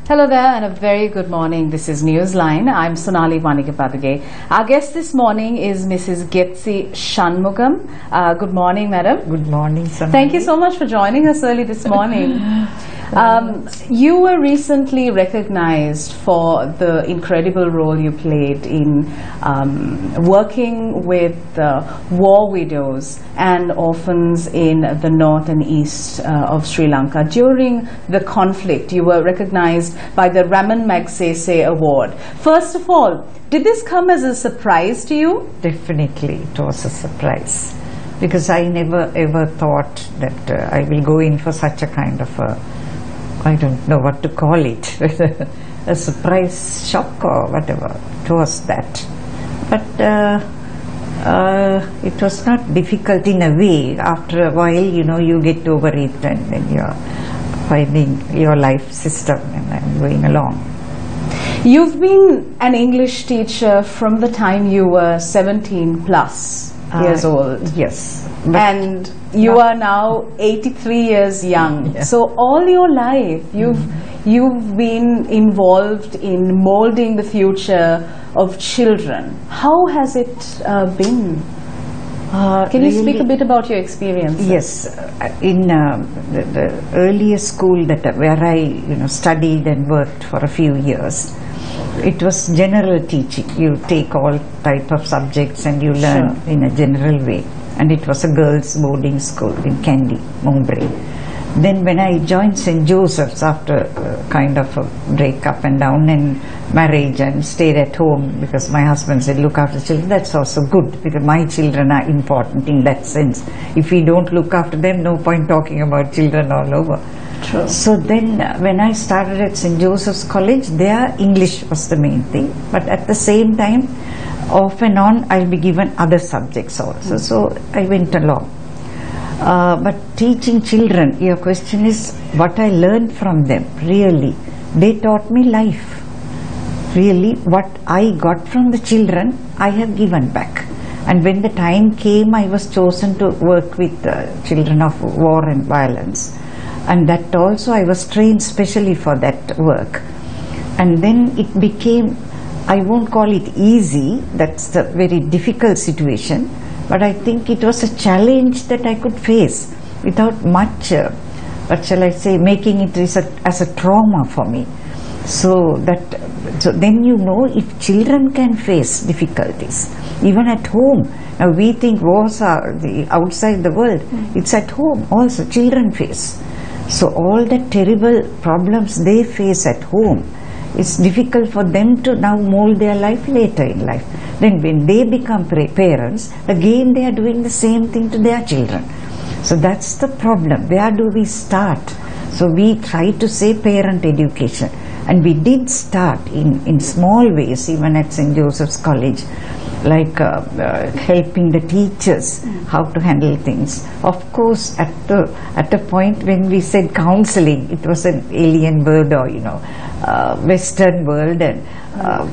Hello there and a very good morning. This is Newsline. I'm Sonali Vanigapadage. Our guest this morning is Mrs. Getsi Shanmugam. Good morning, madam. Good morning, Sonali. Thank you so much for joining us early this morning. You were recently recognized for the incredible role you played in working with war widows and orphans in the north and east of Sri Lanka. During the conflict, you were recognized by the Raman Magsaysay Award. First of all, did this come as a surprise to you? Definitely, it was a surprise. Because I never ever thought that I will go in for such a kind of a, I don't know what to call it, a surprise shock or whatever. It was that. But it was not difficult in a way. After a while, you get over it and then you're finding your life system and going along. You've been an English teacher from the time you were 17 plus years old. Yes. And you are now 83 years young. Yeah. So all your life you've been involved in molding the future of children. How has it been? Can you speak a bit about your experience? Yes, in the earlier school where I studied and worked for a few years, it was general teaching. You take all type of subjects and you learn in a general way. And it was a girls' boarding school in Kandy, Mumbai. Then when I joined St. Joseph's after kind of a break up and down and marriage and stayed at home because my husband said look after children, that's also good because my children are important in that sense. If we don't look after them, no point talking about children all over. True. So then when I started at St. Joseph's College, there English was the main thing, but at the same time off and on I'll be given other subjects also. So I went along. But teaching children, your question is what I learned from them. Really, they taught me life. Really, what I got from the children, I have given back. And when the time came, I was chosen to work with children of war and violence. And that also I was trained specially for that work. And then it became, I won't call it easy, that's the very difficult situation, but I think it was a challenge that I could face without much, what shall I say, making it as a trauma for me. So then if children can face difficulties, even at home. Now we think wars are outside the world, it's at home also, children face. So all the terrible problems they face at home, it's difficult for them to now mold their life later in life. Then when they become parents, again they are doing the same thing to their children. So that's the problem. Where do we start? So we try to say parent education. And we did start in small ways, even at St. Joseph's College, like helping the teachers how to handle things. Of course, at the point when we said counseling, it was an alien word or Western world and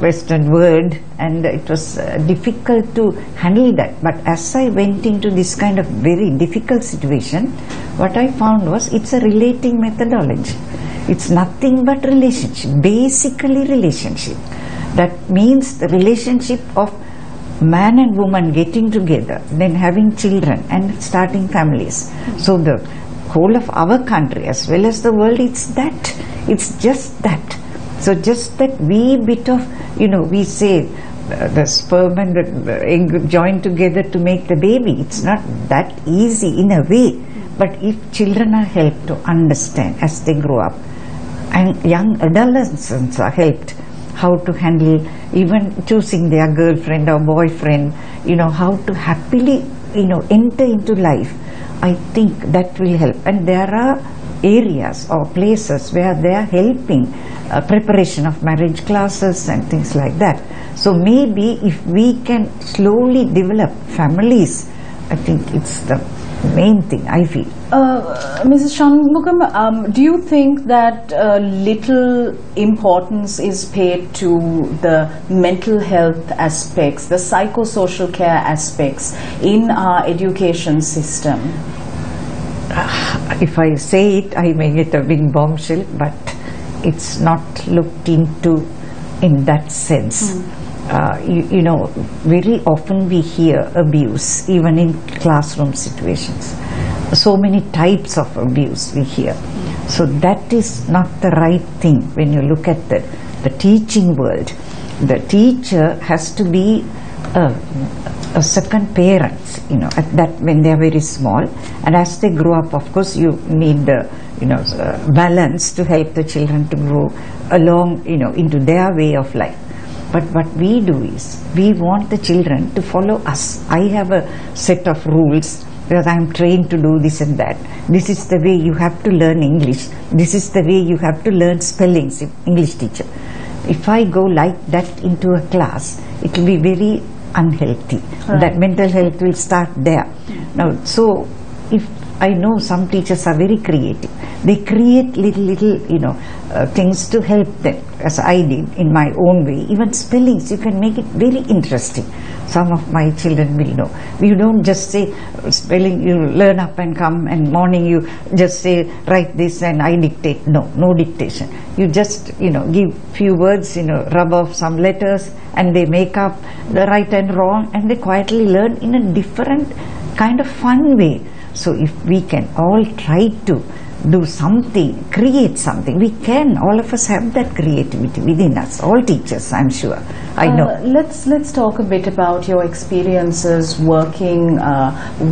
Western word, and it was difficult to handle that. But as I went into this kind of very difficult situation, what I found was it's a relating methodology. It's nothing but relationship, basically relationship. That means the relationship of man and woman getting together, then having children and starting families. So the whole of our country as well as the world, it's just that. So just that wee bit of, we say the sperm and the egg join together to make the baby. It's not that easy in a way. But if children are helped to understand as they grow up, and young adolescents are helped how to handle even choosing their girlfriend or boyfriend, how to happily, enter into life, I think that will help. And there are areas or places where they are helping preparation of marriage classes and things like that. So maybe if we can slowly develop families, I think it's the main thing, I feel. Mrs. Shanmugam, do you think that little importance is paid to the mental health aspects, the psychosocial care aspects in our education system? If I say it, I may get a big bombshell, but it's not looked into in that sense. You know, very often we hear abuse even in classroom situations. So many types of abuse we hear. So that is not the right thing when you look at the teaching world. The teacher has to be a second parent, you know, at that when they are very small, and as they grow up, of course, you need the balance to help the children to grow along, you know, into their way of life. But what we do is we want the children to follow us. I have a set of rules because I am trained to do this and that. This is the way you have to learn English. This is the way you have to learn spellings, English teacher. If I go like that into a class, it will be very unhealthy. Right. That mental health will start there. Now, so if I know some teachers are very creative, they create little things to help them, as I did in my own way. Even spellings, you can make it very interesting. Some of my children will know. You don't just say spelling, you learn up and come, and morning you just say write this and I dictate. No dictation. You just give few words, rub off some letters, and they make up the right and wrong, and they quietly learn in a different kind of fun way. So if we can all try to do something, create something, we can. All of us have that creativity within us. All teachers, I'm sure. I know. Let's talk a bit about your experiences working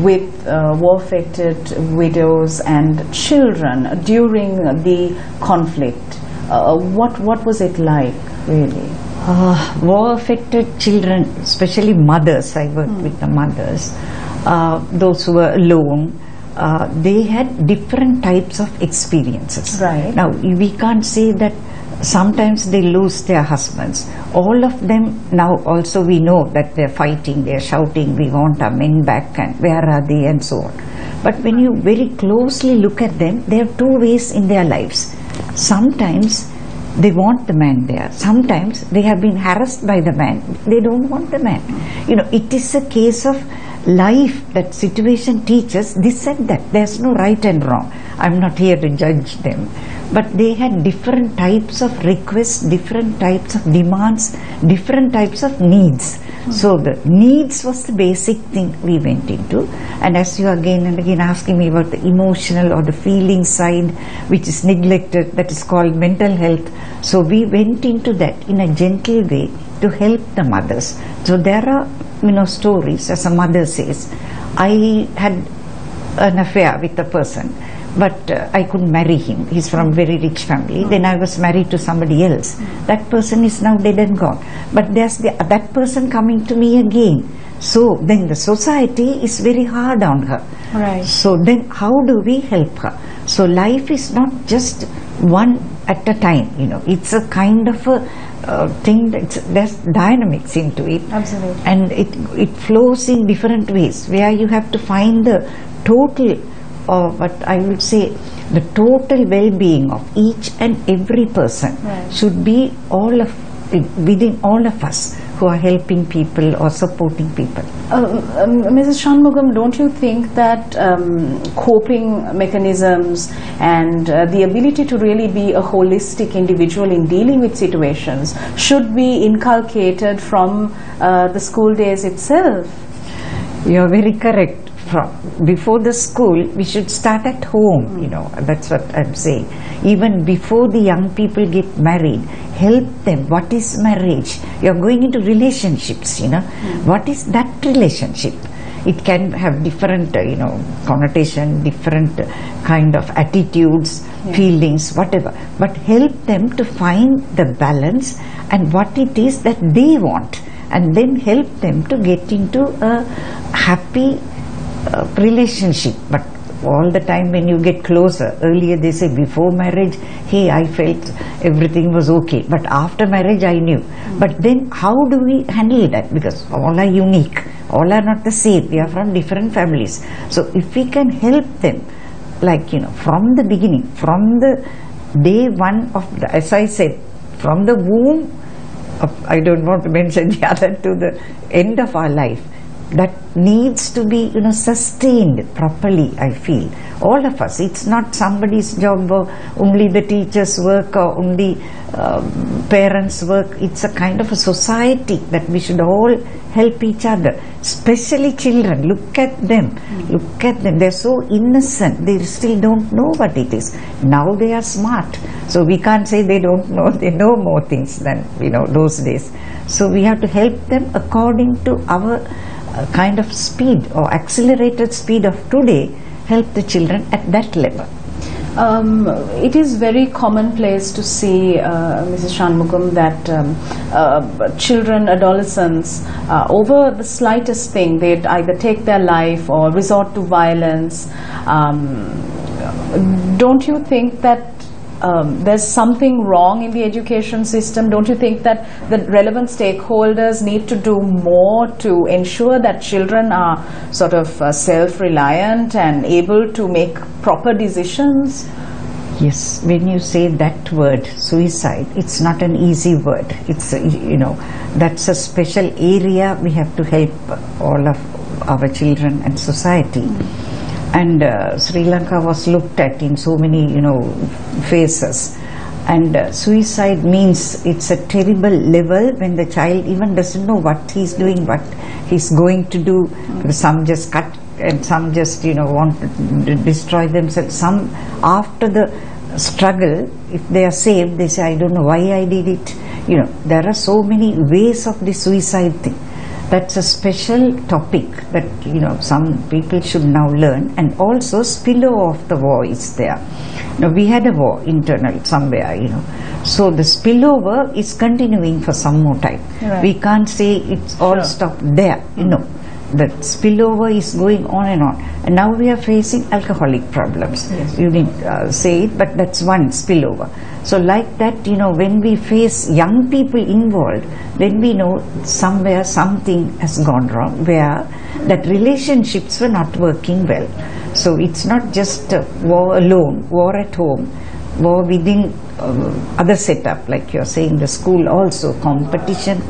with war-affected widows and children during the conflict. What was it like, really? War-affected children, especially mothers. I worked with the mothers. Those who were alone. They had different types of experiences. Right. Now, we can't say that sometimes they lose their husbands. All of them now also we know that they're fighting, they're shouting, we want our men back and where are they and so on. But when you very closely look at them, they have two ways in their lives. Sometimes they want the man there. Sometimes they have been harassed by the man. They don't want the man. It is a case of life. That situation teaches this and that. There's no right and wrong. I'm not here to judge them. But they had different types of requests, different types of demands, different types of needs. So the needs was the basic thing we went into. And as you again and again asking me about the emotional or the feeling side, which is neglected, that is called mental health. So we went into that in a gentle way to help the mothers. So there are stories, as a mother says, I had an affair with a person, but I couldn't marry him. He's from a very rich family. Then I was married to somebody else. That person is now dead and gone. But there's that person coming to me again. So then the society is very hard on her. Right. So then how do we help her? So life is not just one at a time. It's a kind of a thing there's dynamics into it. Absolutely. And it flows in different ways, where you have to find the total, or what I would say, the total well-being of each and every person. Right. Should be within all of us who are helping people or supporting people. Mrs. Shanmugam, don't you think that coping mechanisms and the ability to really be a holistic individual in dealing with situations should be inculcated from the school days itself? You're very correct. Before the school, we should start at home. That's what I'm saying. Even before the young people get married, help them. What is marriage? You're going into relationships. What is that relationship? It can have different connotation, different kind of attitudes, feelings, whatever, but help them to find the balance and what it is that they want, and then help them to get into a happy relationship. But all the time when you get closer, earlier they say before marriage, hey, I felt everything was okay, but after marriage I knew. But then how do we handle that? Because all are unique, all are not the same, we are from different families. So if we can help them, like from the beginning, from the day one of as I said, from the womb of, I don't want to mention the other, to the end of our life, that needs to be, sustained properly, I feel. All of us. It's not somebody's job or only the teachers' work or only parents' work. It's a kind of a society that we should all help each other, especially children. Look at them. Look at them. They're so innocent. They still don't know what it is. Now they are smart. So we can't say they don't know. They know more things than, those days. So we have to help them according to our kind of speed or accelerated speed of today, help the children at that level. It is very commonplace to see, Mrs. Shanmugam, that children, adolescents, over the slightest thing, they'd either take their life or resort to violence. Don't you think that there's something wrong in the education system? Don't you think that the relevant stakeholders need to do more to ensure that children are sort of self-reliant and able to make proper decisions? Yes, when you say that word, suicide, it's not an easy word. It's, that's a special area we have to help all of our children and society. And Sri Lanka was looked at in so many, phases. And suicide means it's a terrible level when the child even doesn't know what he's doing, what he's going to do. Because some just cut and some just, want to destroy themselves. Some, after the struggle, if they are saved, they say, I don't know why I did it. There are so many ways of the suicide thing. That's a special topic that, some people should now learn. And also spillover of the war is there. Now, we had a war internal somewhere, So the spillover is continuing for some more time. Right. We can't say it's all stopped there, The spillover is going on and on. And now we are facing alcoholic problems. Yes. You didn't say it, but that's one spillover. So like that, when we face young people involved, then we know somewhere something has gone wrong, where that relationships were not working well. So it's not just war alone, war at home, war within other setup, like you're saying, the school also, competition.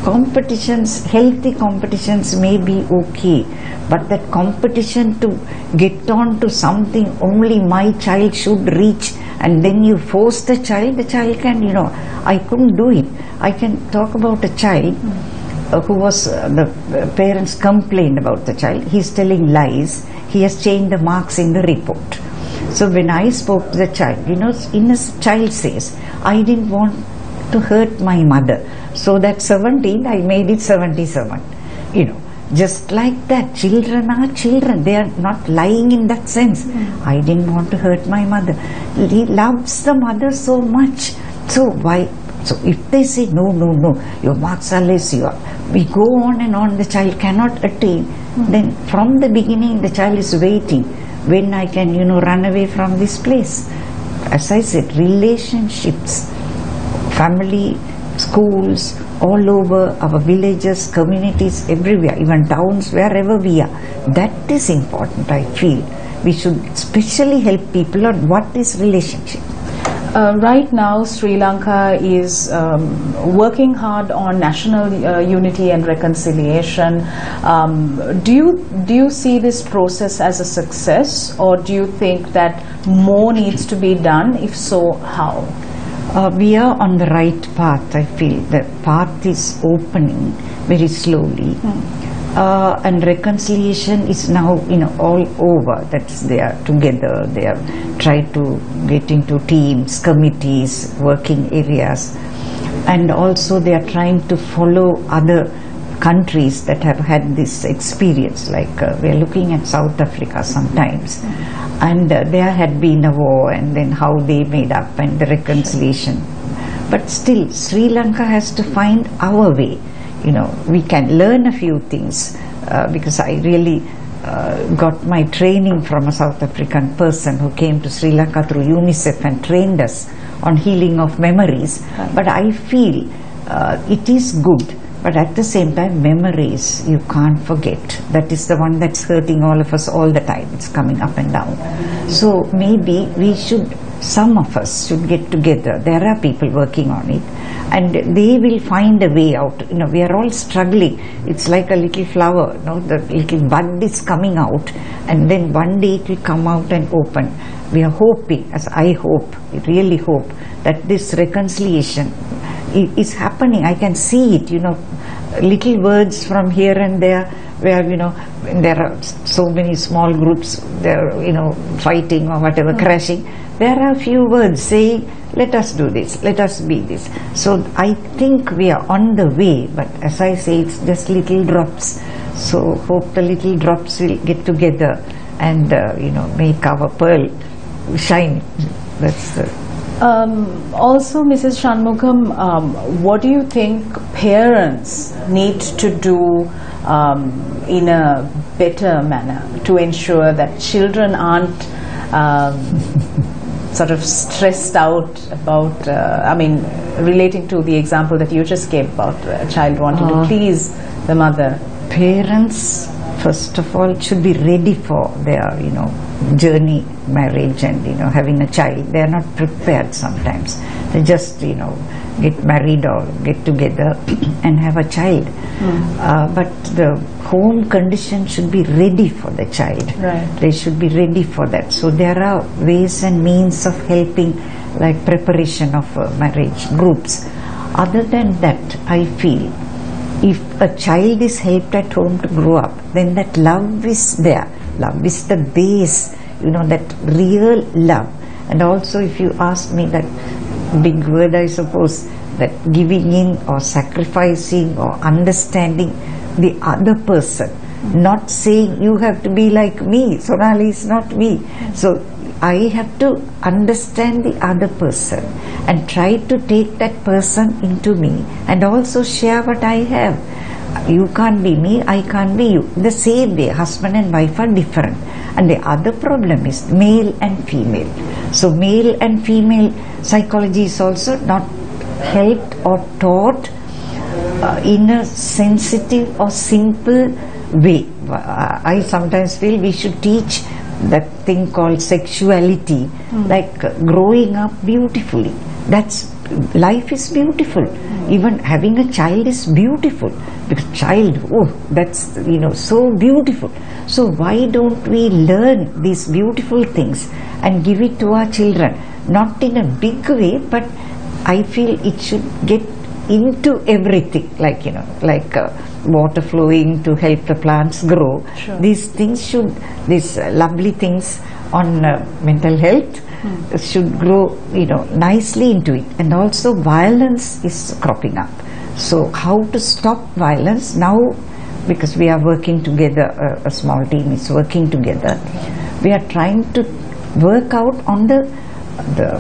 Competitions, healthy competitions may be okay, but that competition to get on to something only my child should reach, and then you force the child can, I couldn't do it. I can talk about a child who was, the parents complained about the child. He's telling lies. He has changed the marks in the report. So when I spoke to the child, child says, I didn't want to hurt my mother. So that 17, I made it 77. Just like that, children are children. They are not lying in that sense. I didn't want to hurt my mother. He loves the mother so much. So why? So if they say, no, your marks are less, we go on and on, the child cannot attain. Then from the beginning, the child is waiting. When I can, run away from this place. As I said, relationships, family, schools, all over our villages, communities, everywhere, even towns, wherever we are. That is important, I feel. We should especially help people on what is relationship. Right now, Sri Lanka is working hard on national unity and reconciliation. Do you see this process as a success, or do you think that more needs to be done? If so, how? We are on the right path, I feel. The path is opening very slowly. And reconciliation is now, all over. That's they are together. They have tried to get into teams, committees, working areas, and also they are trying to follow other countries that have had this experience. Like we are looking at South Africa sometimes, and there had been a war, and then how they made up and the reconciliation. But still, Sri Lanka has to find our way. We can learn a few things because I really got my training from a South African person who came to Sri Lanka through UNICEF and trained us on healing of memories. But I feel it is good, but at the same time, memories you can't forget. That is the one that's hurting all of us all the time. It's coming up and down. So maybe we should some of us should get together. There are people working on it, and they will find a way out. You know, we are all struggling. It's like a little flower, you know, the little bud is coming out, and then one day it will come out and open. We are hoping, as I hope, really hope, that this reconciliation is happening. I can see it, you know, little words from here and there, where, you know, when there are so many small groups, they're, you know, fighting or whatever, crashing. There are a few words saying, let us do this, let us be this. So I think we are on the way, but as I say, it's just little drops. So hope the little drops will get together and, you know, make our pearl shine. That's also, Mrs. Shanmugam, what do you think parents need to do in a better manner to ensure that children aren't sort of stressed out about, I mean, relating to the example that you just gave about a child wanting to please the mother? Parents, first of all, should be ready for their, you know, journey, marriage, and, you know, having a child. They are not prepared sometimes. They just, you know, get married or get together and have a child. But the home condition should be ready for the child. Right. They should be ready for that. So there are ways and means of helping, like preparation of marriage groups. Other than that, I feel if a child is helped at home to grow up, then that love is there. Love is the base, you know, that real love. And also, if you ask me, that big word, I suppose, that giving in or sacrificing or understanding the other person, not saying you have to be like me, Sonali is not me. So I have to understand the other person and try to take that person into me and also share what I have. You can't be me, I can't be you. The same way, husband and wife are different. And the other problem is male and female. So male and female psychology is also not helped or taught in a sensitive or simple way. I sometimes feel we should teach that thing called sexuality, like growing up beautifully. That's, life is beautiful. Even having a child is beautiful, because child, oh, that's, you know, so beautiful. So why don't we learn these beautiful things and give it to our children? Not in a big way, but I feel it should get into everything, like, you know, like water flowing to help the plants grow. Sure. These things should, these lovely things on mental health should grow, you know, nicely into it. And also violence is cropping up. So how to stop violence now, because we are working together, a small team is working together. We are trying to work out on the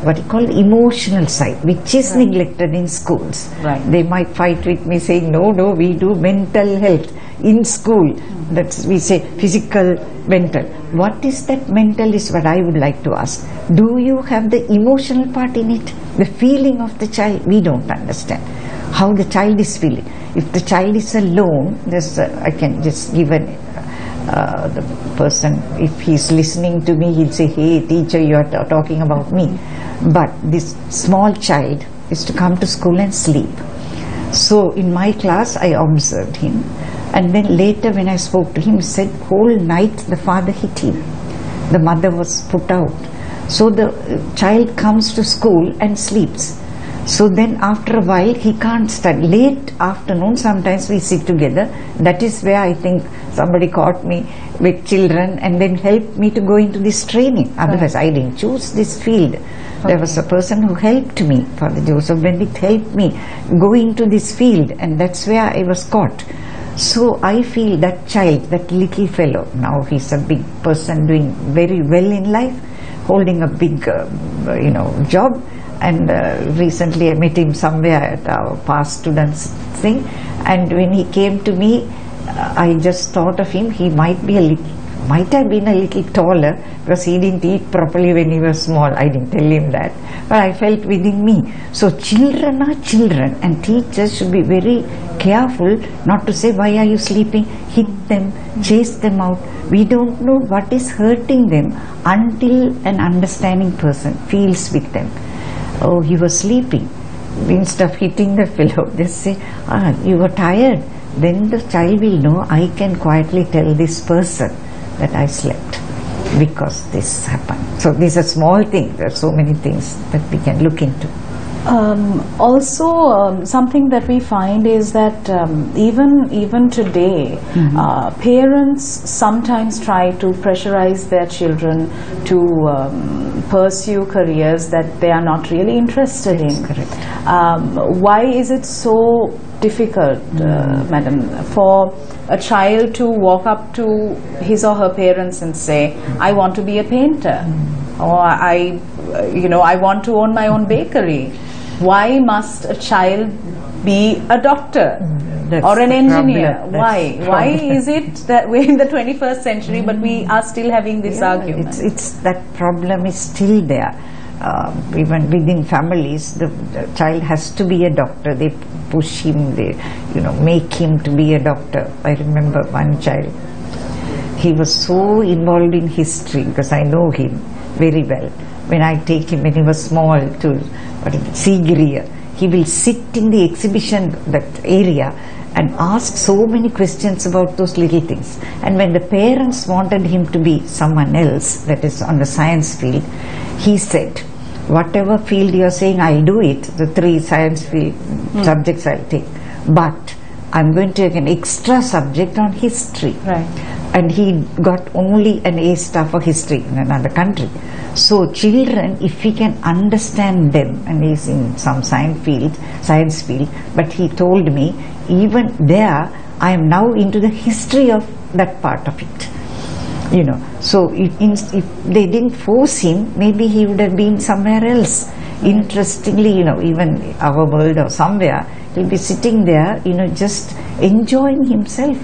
what you call emotional side, which is neglected in schools. Right. They might fight with me saying, no, we do mental health in school. That's, we say physical, mental. What is that mental is what I would like to ask. Do you have the emotional part in it? The feeling of the child? We don't understand how the child is feeling. If the child is alone, there's I can just give an the person, if he's listening to me, he'll say, hey teacher, you are talking about me. But this small child is to come to school and sleep. So in my class I observed him, and then later when I spoke to him, he said whole night the father hit him, the mother was put out. So the child comes to school and sleeps. So then after a while he can't study. Late afternoon sometimes we sit together. That is where I think somebody caught me with children and then helped me to go into this training. Otherwise I didn't choose this field. There was a person who helped me, Father Joseph Bendit helped me go into this field, and that's where I was caught. So I feel that child, that little fellow, now he's a big person doing very well in life, holding a big job. And recently I met him somewhere at our past students thing, and when he came to me, I just thought of him, he might be a little might have been a little taller because he didn't eat properly when he was small. I didn't tell him that, but I felt within me. So children are children, and teachers should be very careful not to say, why are you sleeping? Hit them, chase them out. We don't know what is hurting them until an understanding person feels with them. Oh, he was sleeping. Instead of hitting the fellow, just say, you were tired. Then the child will know, I can quietly tell this person that I slept because this happened. So these are small things. There are so many things that we can look into. Also, something that we find is that even today, parents sometimes try to pressurize their children to pursue careers that they are not really interested in. Correct. Why is it so difficult, madam, for a child to walk up to his or her parents and say, I want to be a painter, or I want to own my own bakery? Why must a child be a doctor or an engineer? Why? Why is it that we're in the 21st century but we are still having this argument? It's that problem is still there. Even within families, the child has to be a doctor. They push him, they make him to be a doctor. I remember one child, he was so involved in history because I know him very well. When I take him when he was small to Sigiriya, he will sit in the exhibition that area and ask so many questions about those little things. And when the parents wanted him to be someone else, that is on the science field, he said, whatever field you are saying, I'll do it. The 3 science field subjects I'll take. But I'm going to take an extra subject on history. Right. And he got only an A star for history in another country. So children, if we can understand them, and he's in some science field, but he told me, even there, I am now into the history of that part of it. So if they didn't force him, maybe he would have been somewhere else. Interestingly, even our world or somewhere, he'll be sitting there, just enjoying himself,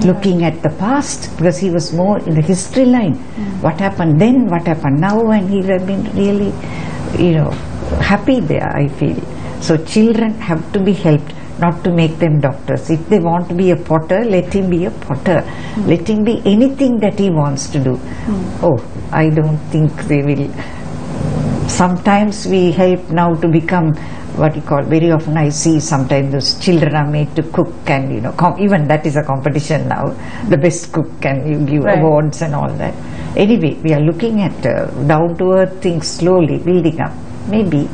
looking at the past, because he was more in the history line. What happened then, what happened now, and he would have been really, happy there, I feel. So children have to be helped, not to make them doctors. If they want to be a potter, let him be a potter. Let him be anything that he wants to do. Oh, I don't think they will. Sometimes we help now to become what you call, very often I see sometimes those children are made to cook, and even that is a competition now, the best cook, and you give awards and all that. Anyway, we are looking at down to earth things slowly building up. Maybe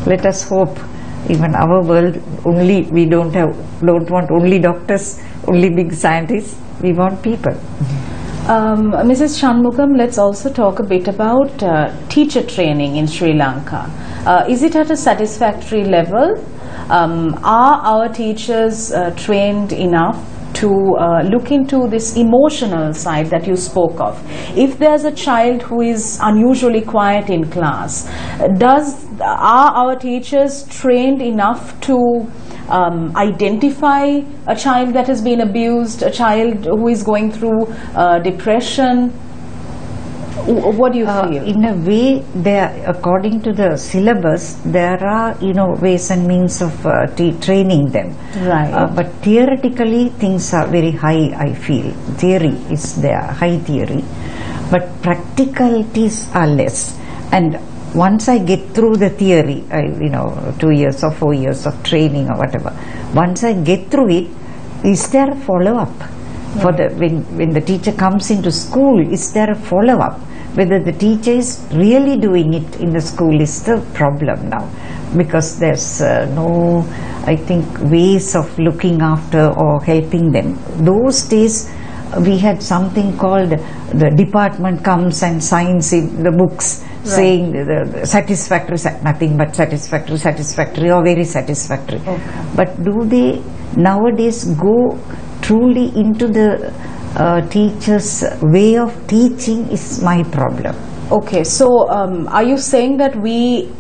let us hope even our world, only we don't want only doctors, only big scientists. We want people. Mrs. Shanmugam, let's also talk a bit about teacher training in Sri Lanka. Is it at a satisfactory level? Are our teachers trained enough to look into this emotional side that you spoke of? If there's a child who is unusually quiet in class, are our teachers trained enough to identify a child that has been abused, a child who is going through depression? What do you feel? In a way, according to the syllabus, there are ways and means of training them. Right. But theoretically, things are very high. I feel theory is there, high theory, but practicalities are less. And once I get through the theory, 2 years or 4 years of training or whatever, once I get through it, is there a follow-up? For when the teacher comes into school, is there a follow-up? Whether the teacher is really doing it in the school is the problem now, because there's no, I think, ways of looking after or helping them. Those days we had something called the department comes and signs in the books, saying the satisfactory, nothing but satisfactory or very satisfactory. Okay. But do they nowadays go truly into the teacher's way of teaching is my problem. Okay, so are you saying that we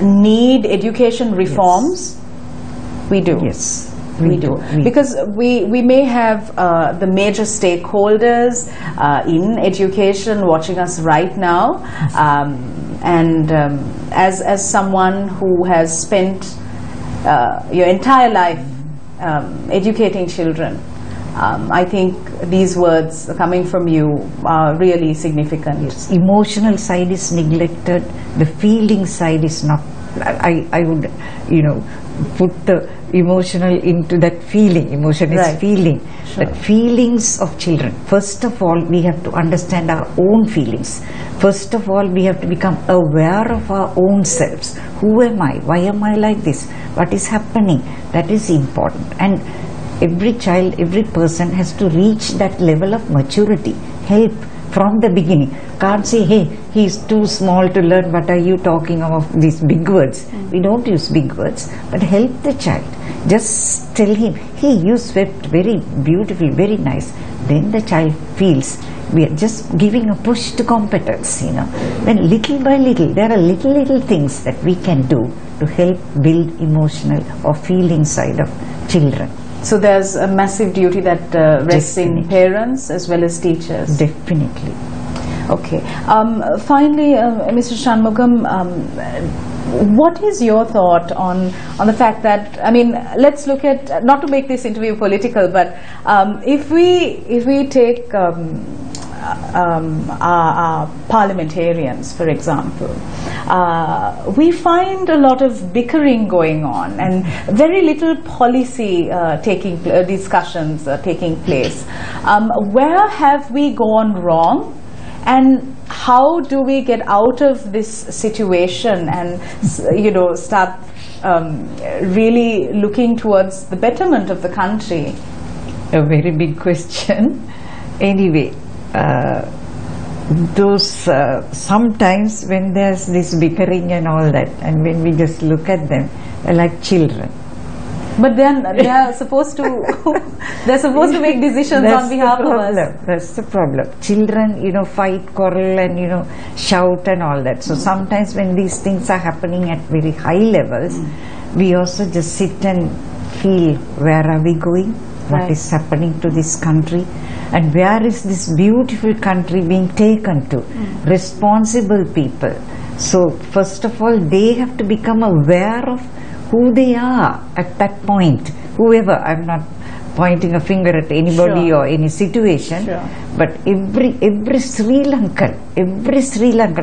need education reforms? Yes. We do. Yes. We do. Because we may have the major stakeholders in education watching us right now, and as someone who has spent your entire life educating children, I think these words coming from you are really significant. Yes. Emotional side is neglected, the feeling side is not. I would, put the emotional into that feeling. Emotion is feeling. Sure. That feelings of children. First of all, we have to understand our own feelings. First of all, we have to become aware of our own selves. Who am I? Why am I like this? What is happening? That is important. And every child, every person has to reach that level of maturity. Help from the beginning. Can't say, hey, he's too small to learn, what are you talking of these big words? We don't use big words, but help the child. Just tell him, hey, you swept very beautifully, very nice. Then the child feels we are just giving a push to competence, Then little by little, there are little things that we can do to help build emotional or feeling side of children. So there's a massive duty that rests in parents as well as teachers. Definitely. Okay. Finally, Mr. Shanmugam, what is your thought on the fact that, let's look at, not to make this interview political, but if we take our parliamentarians, for example, we find a lot of bickering going on and very little policy discussions taking place. Where have we gone wrong, and how do we get out of this situation and start really looking towards the betterment of the country? A very big question. Anyway, those sometimes when there's this bickering and all that, and when we just look at them, they're like children. But then they are supposed to make decisions on behalf of us. That's the problem. Children, fight, quarrel, and shout and all that. So sometimes when these things are happening at very high levels, we also just sit and feel, where are we going? What is happening to this country? And where is this beautiful country being taken to? Responsible people. So first of all, they have to become aware of who they are at that point. Whoever, I'm not pointing a finger at anybody or any situation, but every Sri Lankan,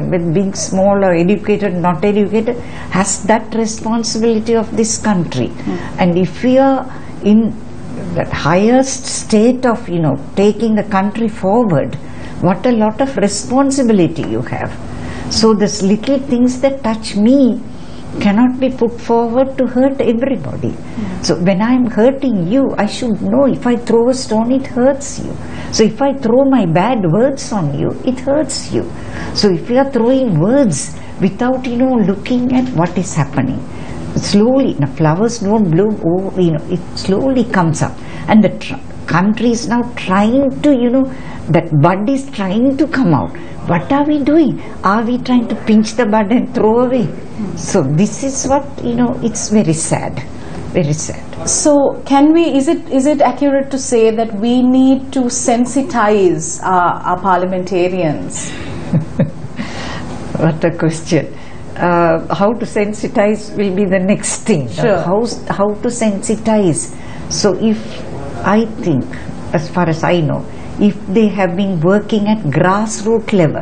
whether being small or educated, not educated, has that responsibility of this country. And if we are in that highest state of taking the country forward, what a lot of responsibility you have. So these little things that touch me cannot be put forward to hurt everybody. So when I'm hurting you, I should know if I throw a stone, it hurts you. So if I throw my bad words on you, it hurts you. So if we are throwing words without looking at what is happening, slowly, flowers don't bloom, it slowly comes up. And the country is now trying to, that bud is trying to come out. What are we doing? Are we trying to pinch the bud and throw away? So this is what, it's very sad. Very sad. So is it accurate to say that we need to sensitize our parliamentarians? What a question. How to sensitize will be the next thing. Sure. How to sensitize. So I think, as far as I know, if they have been working at grassroots level,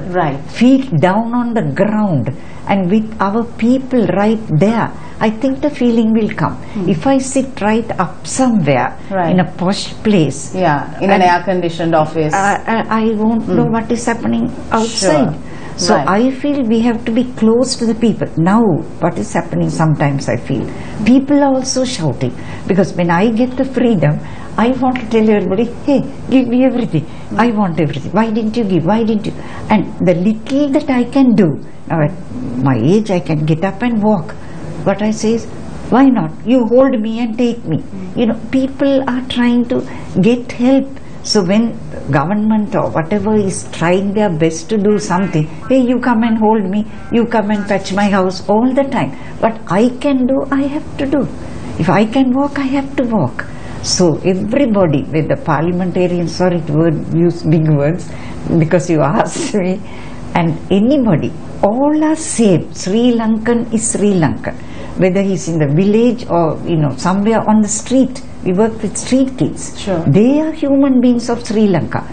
feet down on the ground, and with our people right there, I think the feeling will come. If I sit right up somewhere in a posh place, in an air-conditioned office, I won't know what is happening outside. Sure. So I feel we have to be close to the people. Now, what is happening sometimes, I feel, people are also shouting. Because when I get the freedom, I want to tell everybody, hey, give me everything. I want everything. Why didn't you give? Why didn't you? And the little that I can do, now at my age, I can get up and walk. What I say is, why not? You hold me and take me. People are trying to get help. So when government or whatever is trying their best to do something, hey, you come and hold me, you come and touch my house all the time. What I can do, I have to do. If I can walk, I have to walk. So everybody, with the parliamentarians, sorry to use big words because you asked me, and anybody, all are same. Sri Lankan is Sri Lankan. Whether he's in the village or somewhere on the street, we work with street kids. Sure. They are human beings of Sri Lanka.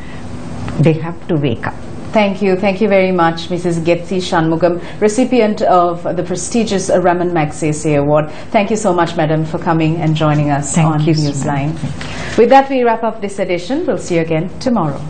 They have to wake up. Thank you very much, Mrs. Getsi Shanmugam, recipient of the prestigious Raman Magsaysay Award. Thank you so much, madam, for coming and joining us on Newsline. With that, we wrap up this edition. We'll see you again tomorrow.